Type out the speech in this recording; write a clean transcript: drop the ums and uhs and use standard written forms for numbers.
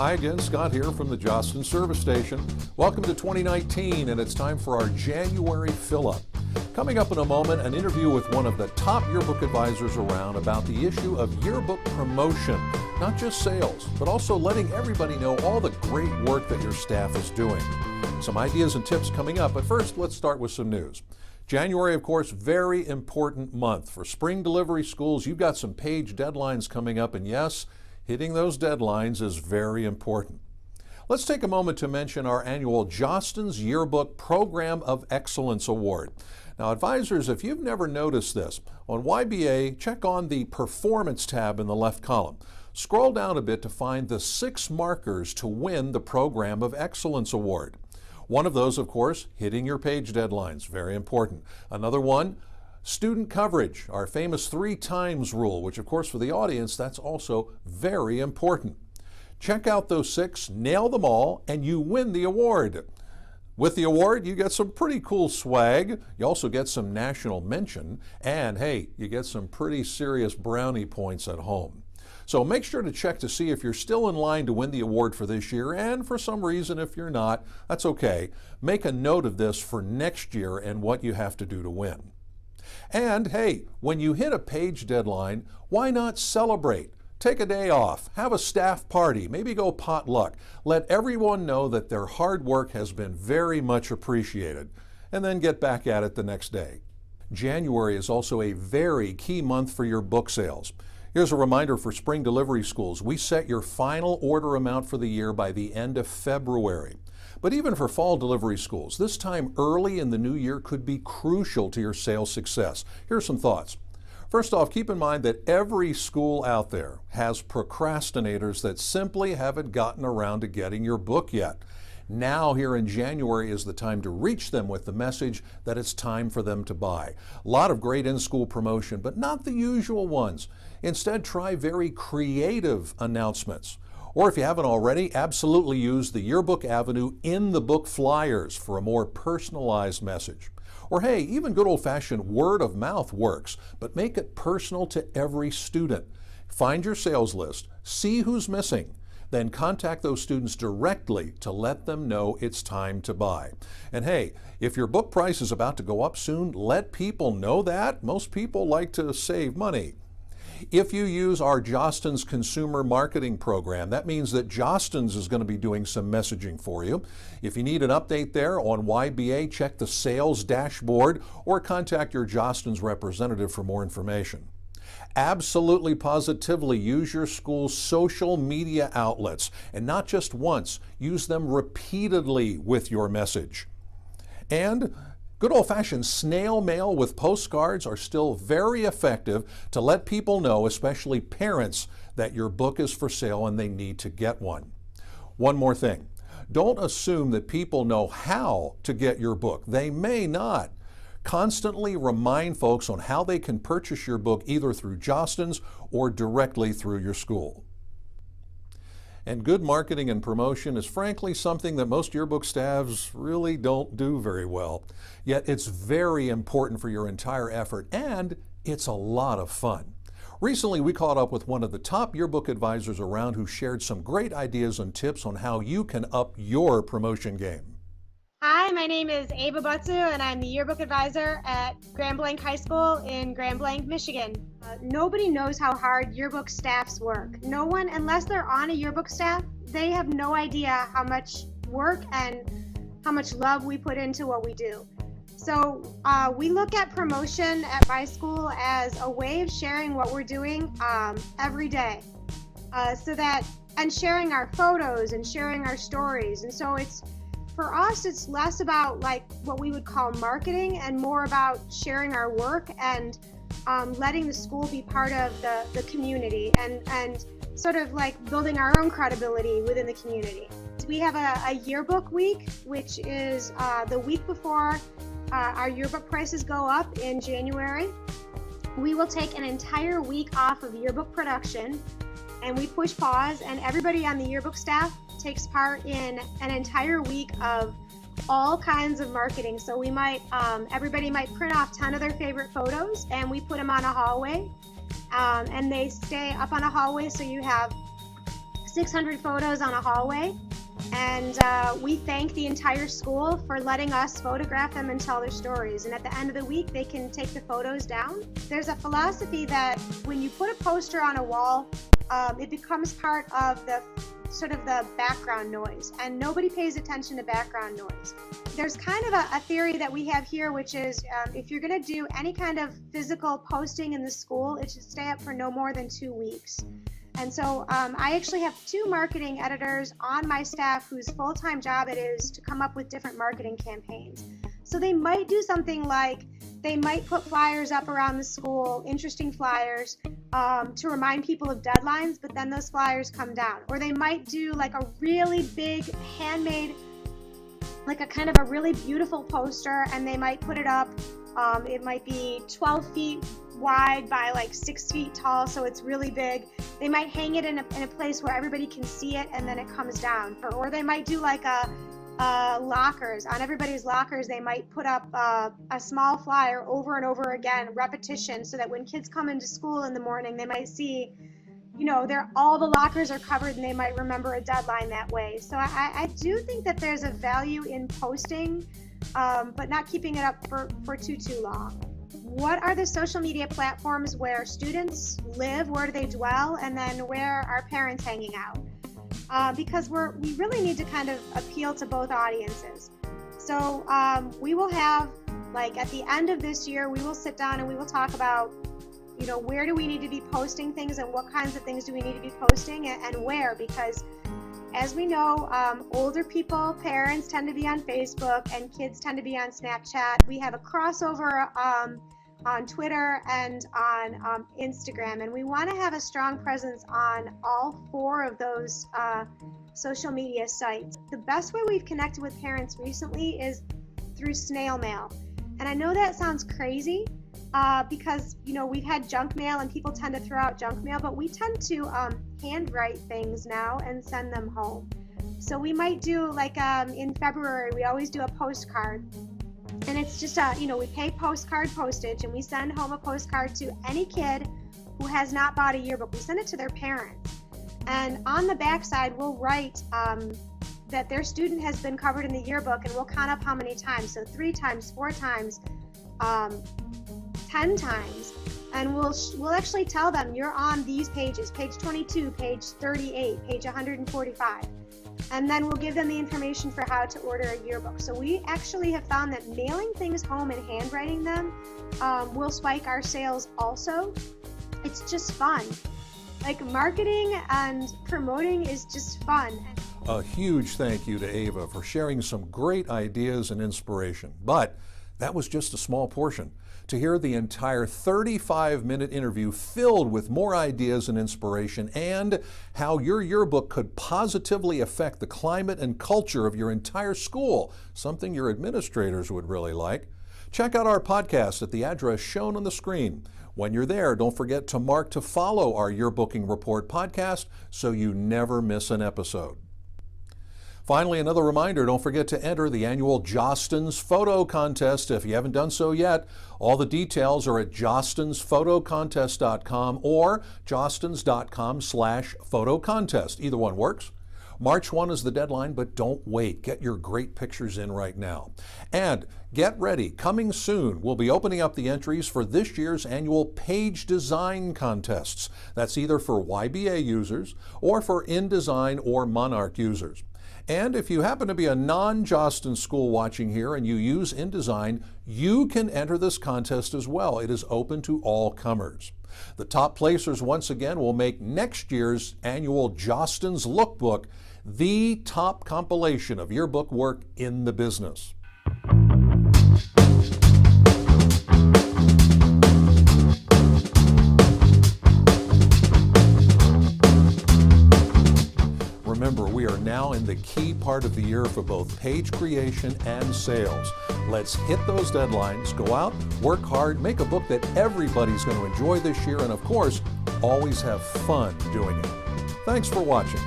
Hi again, Scott here from the Jostens Service Station. Welcome to 2019, and it's time for our January fill-up. Coming up in a moment, an interview with one of the top yearbook advisors around about the issue of yearbook promotion. Not just sales, but also letting everybody know all the great work that your staff is doing. Some ideas and tips coming up, but first let's start with some news. January, of course, very important month. For spring delivery schools, you've got some page deadlines coming up, and yes, hitting those deadlines is very important. Let's take a moment to mention our annual Jostens Yearbook Program of Excellence Award. Now, advisors, if you've never noticed this, on YBA, check on the Performance tab in the left column. Scroll down a bit to find the 6 markers to win the Program of Excellence Award. One of those, of course, hitting your page deadlines, very important. Another one, student coverage, our famous 3 times rule, which of course for the audience, that's also very important. Check out those 6, nail them all, and you win the award. With the award, you get some pretty cool swag. You also get some national mention, and hey, you get some pretty serious brownie points at home. So make sure to check to see if you're still in line to win the award for this year, and for some reason, if you're not, that's okay. Make a note of this for next year and what you have to do to win. And hey, when you hit a page deadline, why not celebrate? Take a day off, have a staff party, maybe go potluck. Let everyone know that their hard work has been very much appreciated, and then get back at it the next day. January is also a very key month for your book sales. Here's a reminder for spring delivery schools. We set your final order amount for the year by the end of February. But even for fall delivery schools, this time early in the new year could be crucial to your sales success. Here's some thoughts. First off, keep in mind that every school out there has procrastinators that simply haven't gotten around to getting your book yet. Now, here in January is the time to reach them with the message that it's time for them to buy. A lot of great in-school promotion, but not the usual ones. Instead, try very creative announcements. Or if you haven't already, absolutely use the Yearbook Avenue in the book flyers for a more personalized message. Or hey, even good old-fashioned word of mouth works, but make it personal to every student. Find your sales list, see who's missing, then contact those students directly to let them know it's time to buy. And hey, if your book price is about to go up soon, let people know that. Most people like to save money. If you use our Jostens Consumer Marketing Program, that means that Jostens is going to be doing some messaging for you. If you need an update there on YBA, check the sales dashboard or contact your Jostens representative for more information. Absolutely positively use your school's social media outlets, and not just once, use them repeatedly with your message. And good old-fashioned snail mail with postcards are still very effective to let people know, especially parents, that your book is for sale and they need to get one. One more thing. Don't assume that people know how to get your book. They may not. Constantly remind folks on how they can purchase your book either through Jostens or directly through your school. And good marketing and promotion is frankly something that most yearbook staffs really don't do very well. Yet it's very important for your entire effort, and it's a lot of fun. Recently, we caught up with one of the top yearbook advisors around who shared some great ideas and tips on how you can up your promotion game. Hi, my name is Ava Butsu, and I'm the yearbook advisor at Grand Blanc High School in Grand Blanc, Michigan. Nobody knows how hard yearbook staffs work. No one, unless they're on a yearbook staff, they have no idea how much work and how much love we put into what we do. So we look at promotion at my school as a way of sharing what we're doing every day, and sharing our photos and sharing our stories. And so for us, it's less about like what we would call marketing and more about sharing our work and letting the school be part of the community and sort of like building our own credibility within the community. We have a yearbook week, which is the week before our yearbook prices go up in January. We will take an entire week off of yearbook production, and we push pause, and everybody on the yearbook staff takes part in an entire week of all kinds of marketing. So we might, everybody might print off 10 of their favorite photos, and we put them on a hallway, and they stay up on a hallway. So you have 600 photos on a hallway. And we thank the entire school for letting us photograph them and tell their stories. And at the end of the week, they can take the photos down. There's a philosophy that when you put a poster on a wall, it becomes part of the sort of the background noise, and nobody pays attention to background noise. There's kind of a theory that we have here, which is if you're going to do any kind of physical posting in the school, it should stay up for no more than 2 weeks. And so I actually have 2 marketing editors on my staff whose full-time job it is to come up with different marketing campaigns. So they might do something like they might put flyers up around the school, interesting flyers, to remind people of deadlines, but then those flyers come down. Or they might do like a really big handmade, like a kind of a really beautiful poster, and they might put it up. It might be 12 feet wide by like 6 feet tall, so it's really big. They might hang it in a place where everybody can see it, and then it comes down. Or they might do like lockers. On everybody's lockers, they might put up a small flyer over and over again, repetition, so that when kids come into school in the morning, they might see, you know, all the lockers are covered, and they might remember a deadline that way. So I do think that there's a value in posting, but not keeping it up for too long. What are the social media platforms where students live, where do they dwell, and then where are parents hanging out? Because we really need to kind of appeal to both audiences. So we will have, like at the end of this year, we will sit down and we will talk about, you know, where do we need to be posting things and what kinds of things do we need to be posting and where, because as we know, older people, parents tend to be on Facebook and kids tend to be on Snapchat. We have a crossover on Twitter and on Instagram, and we want to have a strong presence on all 4 of those social media sites. The best way we've connected with parents recently is through snail mail. And I know that sounds crazy because, you know, we've had junk mail and people tend to throw out junk mail, but we tend to handwrite things now and send them home. So we might do like in February, we always do a postcard. And it's just, you know, we pay postcard postage and we send home a postcard to any kid who has not bought a yearbook. We send it to their parents. And on the back side, we'll write that their student has been covered in the yearbook, and we'll count up how many times. So 3 times, 4 times, 10 times. And we'll actually tell them you're on these pages, page 22, page 38, page 145. And then we'll give them the information for how to order a yearbook. So we actually have found that mailing things home and handwriting them will spike our sales also. It's just fun. Like marketing and promoting is just fun. A huge thank you to Ava for sharing some great ideas and inspiration. But that was just a small portion. To hear the entire 35-minute interview filled with more ideas and inspiration and how your yearbook could positively affect the climate and culture of your entire school, something your administrators would really like, check out our podcast at the address shown on the screen. When you're there, don't forget to mark to follow our Yearbooking Report podcast so you never miss an episode. Finally, another reminder, don't forget to enter the annual Jostens Photo Contest if you haven't done so yet. All the details are at jostensphotocontest.com or jostens.com/photocontest. Either one works. March 1 is the deadline, but don't wait. Get your great pictures in right now. And get ready. Coming soon, we'll be opening up the entries for this year's annual page design contests. That's either for YBA users or for InDesign or Monarch users. And if you happen to be a non-Jostens school watching here and you use InDesign, you can enter this contest as well. It is open to all comers. The top placers once again will make next year's annual Jostens Lookbook the top compilation of yearbook work in the business. Remember, we are now in the key part of the year for both page creation and sales. Let's hit those deadlines, go out, work hard, make a book that everybody's going to enjoy this year, and of course, always have fun doing it. Thanks for watching.